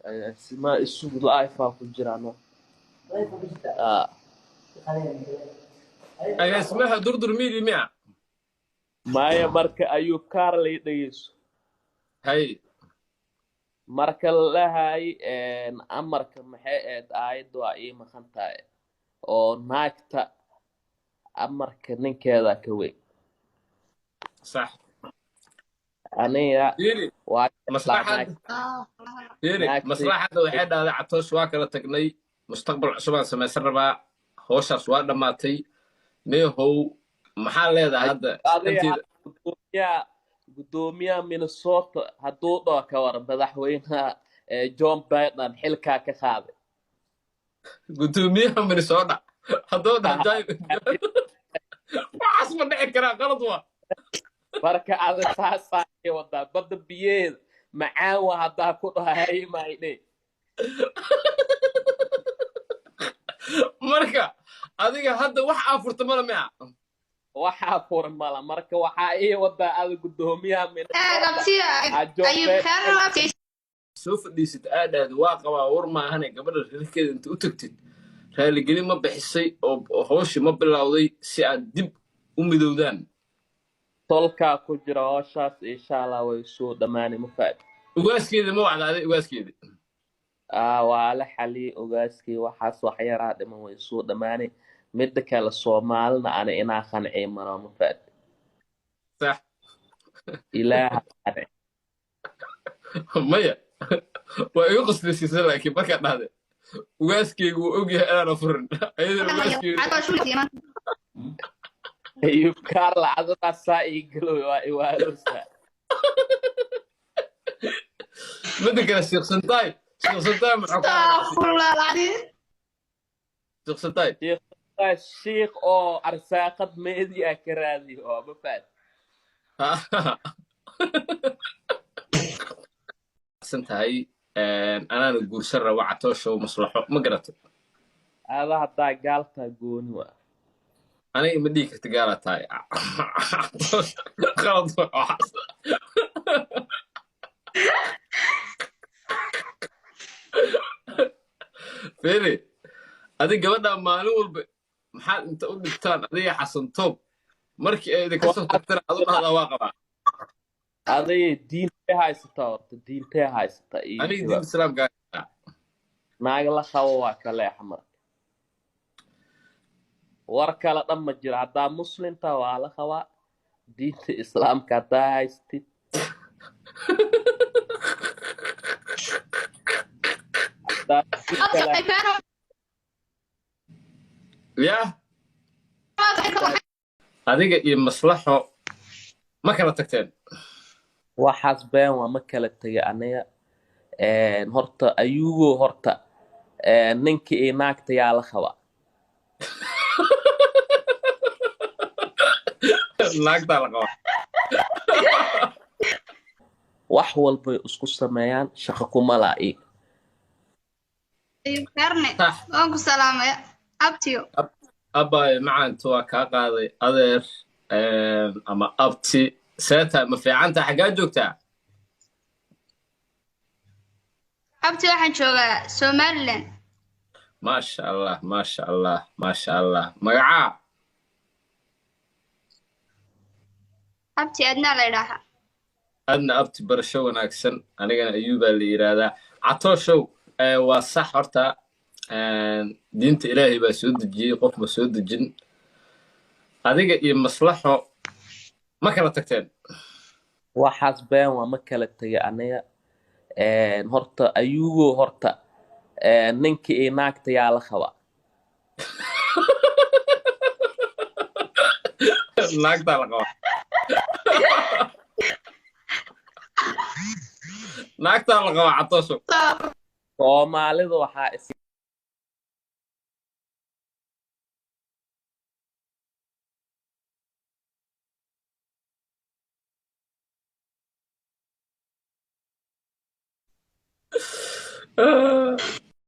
اسمها السوق لايف ku jiraan ah agaasimaha durdur media miya maya marka ayuu Carley dhageyso hay marka lahay amarka maxay aad aayadu ay maqan tahay oo naagta amarka ninkeeda ka weyn صح aniga fiiri waa maslaxad fiiri naagti maslaxadda waxay dhahday catoosh waa kala tagnay mustaqbal cusub aan samaysan rabaa howshaas waa dhammaatay neehow maxaa leedahay hadda adiga intiida gudoomiyaha Minnesota hadduu dhaho ka waran madaxweynaha John Biden xilkaa ka qaaday gudoomiyaha Minnesota hadduu dhahay waxaas ma dhici karaa qalad waa marka aad saasay wadaa badda biyeed macaan waa haddaa ku dhahay maayne marka adiga hadda wax aafurta mala miya waxaa furan mala marka waxaa ii wadaa aad gudoomiyaha soo fadhiisad aadhaadi waa qabaa war maahane gabadha reerkeeda inta u tagtid raaligelin ma bixisay oo howshii ma bilowday si aad dib u midowdaan tolkaa ku jira howshaas insha Allah way soo dhamaani ma faad ugaaskeeda ma wacdaaday ugaaskeeda waa la xaliyay ogaaskii waxaas wax yaraa dhiman way soo dhamaani midda kale Soomaalina ana inaa qancay maro ma faad sax ilaaha maya waa igu qasdaysiisan laakiin markaa dhahde ugaaskeygu wuu ogyahay inaana furin ayadana ugaaskeeda ayuu Carla adaasaa ii galow waa iwaaloosa midda kale sheeksantaay maxaa sheeksantaay sheekh oo arsaaqad media ka raadiyo oo ma faad tahay anaana guursan raba catooshow maslaxo ma garatay ada haddaa gaaltaa gooni waa aniga ma dhihi karta gaala tahay qalad waxaas fere adig gabadha maalin walba maxaad inta u dhigtaan adiga xasan toob markii ay idinka soo tagtana adu dhahdaa waa qabaa aday diintee haysataa horta diintee haysataa aniga diinta islaamka naaga la qabo waa kale axmar war kale dhan ma jiro haddaa muslimta waa la qabaa diinta islaamka haddaa haystid yah adiga iyo maslaxo ma kala tagteen waxaas been waa ma kala tegay aniga horta ayugo horta ninka iyo naagta yaa la qabaa naagtaa la qabaa wax walbay isku sameeyaan shaqo kuma laa iiga waan ku salaamaya abtiyo abay macaanta waa kaa qaaday adeer ama abti seeta ma fiicanta xaggaa joogtaa abti waxaan joogaa Somaliland maasha allah maasha allah maasha allah magacaa abti adnaa la idhaahaa adna abti barasho wanaagsan anigana ayuubaa la yidhaahdaa catooshow waa sax horta diinta ilaahay baa soo dejiyey qof ma soo dejin adiga iyo maslaxo ma kala tagteen waxaas been waa ma kala tegay aniga horta ayugo horta ninka iyo naagta yaa la qabaa naagtaa la qabaa naagtaa la qabaa catooshow Soomaalida waxaa is